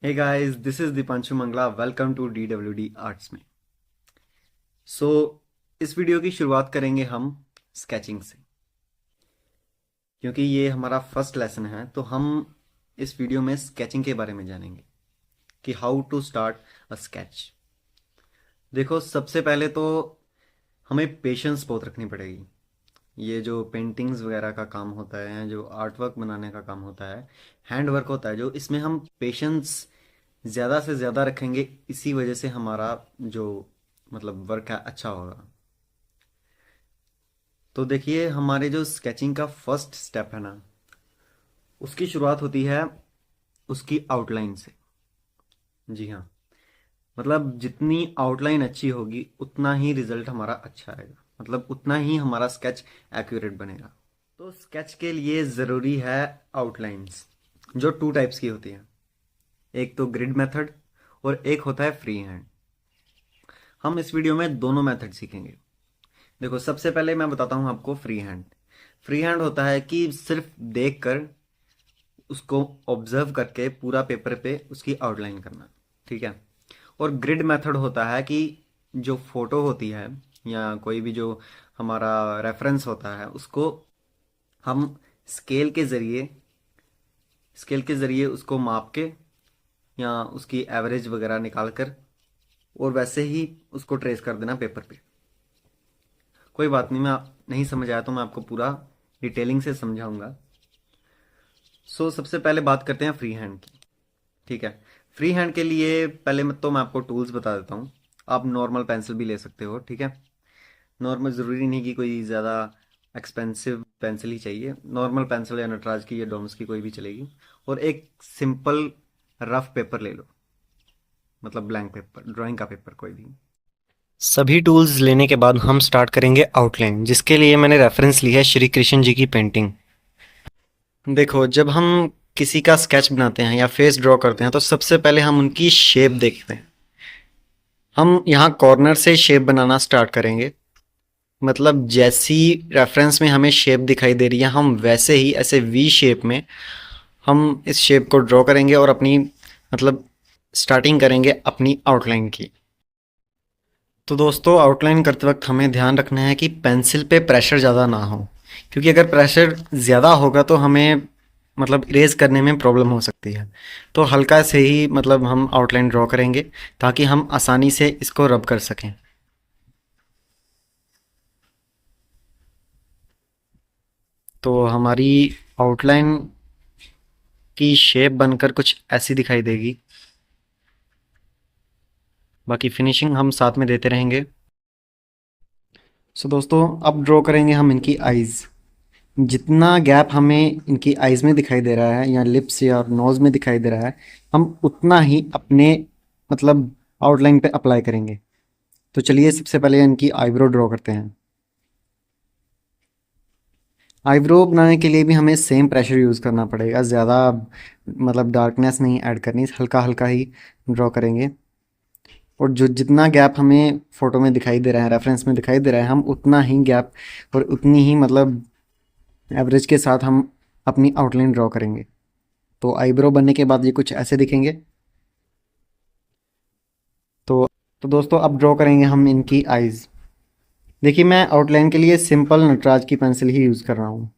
Hey guys, this is Dipanshu Mangla. Welcome to DWD Arts में। सो इस video की शुरुआत करेंगे हम स्केचिंग से, क्योंकि ये हमारा फर्स्ट लेसन है। तो हम इस वीडियो में स्केचिंग के बारे में जानेंगे कि how to start a sketch. देखो, सबसे पहले तो हमें पेशेंस बहुत रखनी पड़ेगी। ये जो पेंटिंग्स वगैरह का काम होता है, जो आर्ट वर्क बनाने का काम होता है, हैंड वर्क होता है, जो इसमें हम पेशेंस ज़्यादा से ज़्यादा रखेंगे, इसी वजह से हमारा जो वर्क है अच्छा होगा। तो देखिए, हमारे जो स्केचिंग का फर्स्ट स्टेप है ना, उसकी शुरुआत होती है उसकी आउटलाइन से। जी हाँ, जितनी आउटलाइन अच्छी होगी उतना ही रिजल्ट हमारा अच्छा आएगा, उतना ही हमारा स्केच एक्यूरेट बनेगा। तो स्केच के लिए ज़रूरी है आउटलाइंस, जो टू टाइप्स की होती हैं। एक तो ग्रिड मेथड और एक होता है फ्री हैंड। हम इस वीडियो में दोनों मेथड सीखेंगे। देखो, सबसे पहले मैं बताता हूँ आपको फ्री हैंड। फ्री हैंड होता है कि सिर्फ देख कर, उसको ऑब्जर्व करके पूरा पेपर पे उसकी आउटलाइन करना, ठीक है। और ग्रिड मेथड होता है कि जो फोटो होती है या कोई भी जो हमारा रेफरेंस होता है, उसको हम स्केल के ज़रिए उसको माप के या उसकी एवरेज वगैरह निकाल कर और वैसे ही उसको ट्रेस कर देना पेपर पे। कोई बात नहीं, मैं आप नहीं समझ आया तो मैं आपको पूरा डिटेलिंग से समझाऊंगा। सबसे पहले बात करते हैं फ्री हैंड की, ठीक है। फ्री हैंड के लिए पहले मैं आपको टूल्स बता देता हूँ। आप नॉर्मल पेंसिल भी ले सकते हो, ठीक है। नॉर्मल ज़रूरी नहीं कि कोई ज़्यादा एक्सपेंसिव पेंसिल ही चाहिए। नॉर्मल पेंसिल या नटराज की या डोम्स की कोई भी चलेगी। और एक सिंपल रफ पेपर ले लो, ब्लैंक पेपर, ड्राइंग का पेपर कोई भी। सभी टूल्स लेने के बाद हम स्टार्ट करेंगे आउटलाइन, जिसके लिए मैंने रेफरेंस ली है श्री कृष्ण जी की पेंटिंग। देखो, जब हम किसी का स्केच बनाते हैं या फेस ड्रॉ करते हैं तो सबसे पहले हम उनकी शेप देखते हैं। हम यहाँ कॉर्नर से शेप बनाना स्टार्ट करेंगे। जैसी रेफरेंस में हमें शेप दिखाई दे रही है, हम वैसे ही ऐसे वी शेप में हम इस शेप को ड्रॉ करेंगे और अपनी स्टार्टिंग करेंगे अपनी आउटलाइन की। तो दोस्तों, आउटलाइन करते वक्त हमें ध्यान रखना है कि पेंसिल पे प्रेशर ज़्यादा ना हो, क्योंकि अगर प्रेशर ज़्यादा होगा तो हमें इरेज करने में प्रॉब्लम हो सकती है। तो हल्का से ही हम आउटलाइन ड्रॉ करेंगे ताकि हम आसानी से इसको रब कर सकें। तो हमारी आउटलाइन की शेप बनकर कुछ ऐसी दिखाई देगी। बाकी फिनिशिंग हम साथ में देते रहेंगे। दोस्तों, अब ड्रॉ करेंगे हम इनकी आइज़। जितना गैप हमें इनकी आइज़ में दिखाई दे रहा है या लिप्स या नोज़ में दिखाई दे रहा है, हम उतना ही अपने आउटलाइन पे अप्लाई करेंगे। तो चलिए, सबसे पहले इनकी आईब्रो ड्रॉ करते हैं। आईब्रो बनाने के लिए भी हमें सेम प्रेशर यूज़ करना पड़ेगा। ज़्यादा डार्कनेस नहीं ऐड करनी, हल्का हल्का ही ड्रॉ करेंगे। और जो जितना गैप हमें फ़ोटो में दिखाई दे रहा है, रेफरेंस में दिखाई दे रहा है, हम उतना ही गैप और उतनी ही एवरेज के साथ हम अपनी आउटलाइन ड्रॉ करेंगे। तो आईब्रो बनने के बाद ये कुछ ऐसे दिखेंगे। तो तो दोस्तों, अब ड्रॉ करेंगे हम इनकी आइज़। देखिए, मैं आउटलाइन के लिए सिंपल नटराज की पेंसिल ही यूज़ कर रहा हूँ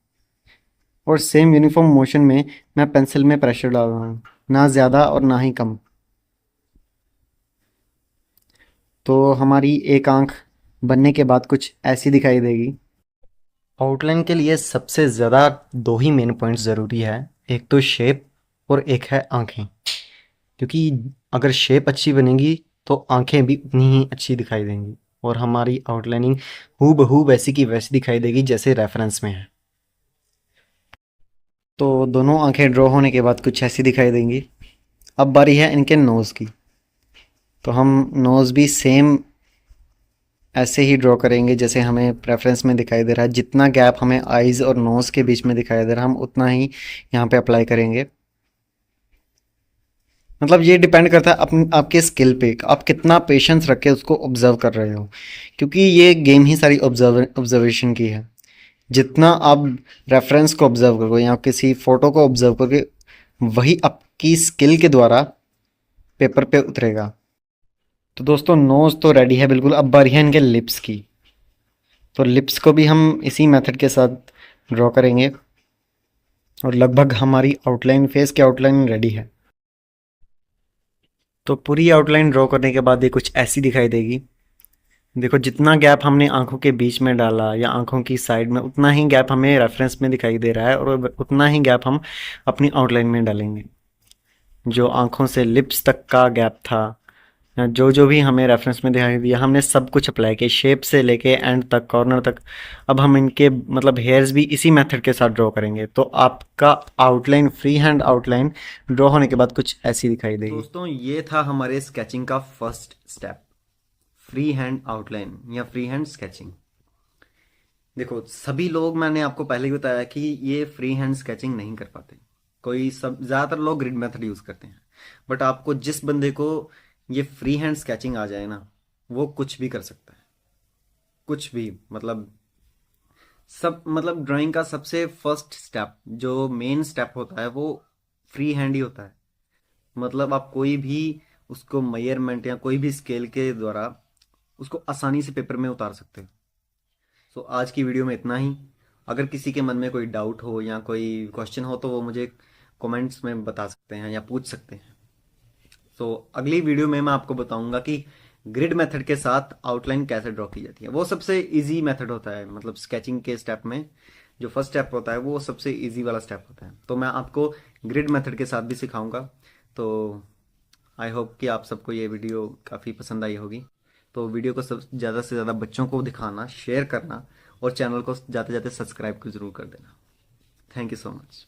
और सेम यूनिफॉर्म मोशन में मैं पेंसिल में प्रेशर डाल रहा हूँ, ना ज़्यादा और ना ही कम। तो हमारी एक आंख बनने के बाद कुछ ऐसी दिखाई देगी। आउटलाइन के लिए सबसे ज़्यादा दो ही मेन पॉइंट्स ज़रूरी है, एक तो शेप और एक है आंखें। क्योंकि अगर शेप अच्छी बनेगी तो आंखें भी उतनी ही अच्छी दिखाई देंगी और हमारी आउटलाइनिंग हूबहू वैसी की वैसी दिखाई देगी जैसे रेफरेंस में है। तो दोनों आंखें ड्रॉ होने के बाद कुछ ऐसी दिखाई देंगी। अब बारी है इनके नोज़ की। तो हम नोज़ भी सेम ऐसे ही ड्रॉ करेंगे जैसे हमें प्रेफरेंस में दिखाई दे रहा है। जितना गैप हमें आइज़ और नोज़ के बीच में दिखाई दे रहा है, हम उतना ही यहाँ पे अप्लाई करेंगे। ये डिपेंड करता है आपके स्किल पे, आप कितना पेशेंस रख के उसको ऑब्जर्व कर रहे हो, क्योंकि ये गेम ही सारी ऑब्जर्वेशन की है। जितना आप रेफरेंस को ऑब्जर्व करोगे या किसी फोटो को ऑब्जर्व करोगे, वही आपकी स्किल के द्वारा पेपर पे उतरेगा। तो दोस्तों नोज तो रेडी है बिल्कुल, अब बारी है इनके लिप्स की। तो लिप्स को भी हम इसी मेथड के साथ ड्रॉ करेंगे और लगभग हमारी आउटलाइन, फेस की आउटलाइन रेडी है। तो पूरी आउटलाइन ड्रॉ करने के बाद ये कुछ ऐसी दिखाई देगी। देखो जितना गैप हमने आंखों के बीच में डाला या आंखों की साइड में, उतना ही गैप हमें रेफरेंस में दिखाई दे रहा है और उतना ही गैप हम अपनी आउटलाइन में डालेंगे। जो आंखों से लिप्स तक का गैप था, या जो जो भी हमें रेफरेंस में दिखाई दिया, हमने सब कुछ अप्लाई किया, शेप से लेके एंड तक, कॉर्नर तक। अब हम इनके मतलब हेयर्स भी इसी मेथड के साथ ड्रॉ करेंगे। तो आपका outline, free hand outline draw होने के बाद कुछ ऐसी दिखाई देगी। दोस्तों ये था हमारे स्केचिंग का first step, free hand outline या फ्री हैंड स्केचिंग। देखो सभी लोग, मैंने आपको पहले ही बताया कि ये फ्री हैंड स्केचिंग नहीं कर पाते। कोई सब ज़्यादातर लोग ग्रिड मेथड यूज़ करते हैं। बट आपको, जिस बंदे को ये फ्री हैंड स्केचिंग आ जाए ना, वो कुछ भी कर सकता है। कुछ भी मतलब, सब मतलब ड्राइंग का सबसे फर्स्ट स्टेप, जो मेन स्टेप होता है, वो फ्री हैंड ही होता है। मतलब आप कोई भी उसको मेजरमेंट या कोई भी स्केल के द्वारा उसको आसानी से पेपर में उतार सकते हो। सो आज की वीडियो में इतना ही। अगर किसी के मन में कोई डाउट हो या कोई क्वेश्चन हो तो वो मुझे कमेंट्स में बता सकते हैं या पूछ सकते हैं। सो अगली वीडियो में मैं आपको बताऊंगा कि ग्रिड मेथड के साथ आउटलाइन कैसे ड्रॉ की जाती है। वो सबसे इजी मेथड होता है, मतलब स्केचिंग के स्टेप में जो फर्स्ट स्टेप होता है वो सबसे इजी वाला स्टेप होता है। तो मैं आपको ग्रिड मेथड के साथ भी सिखाऊंगा। तो आई होप कि आप सबको ये वीडियो काफ़ी पसंद आई होगी। तो वीडियो को सब ज़्यादा से ज़्यादा बच्चों को दिखाना, शेयर करना और चैनल को जाते जाते सब्सक्राइब को ज़रूर कर देना। Thank you so much.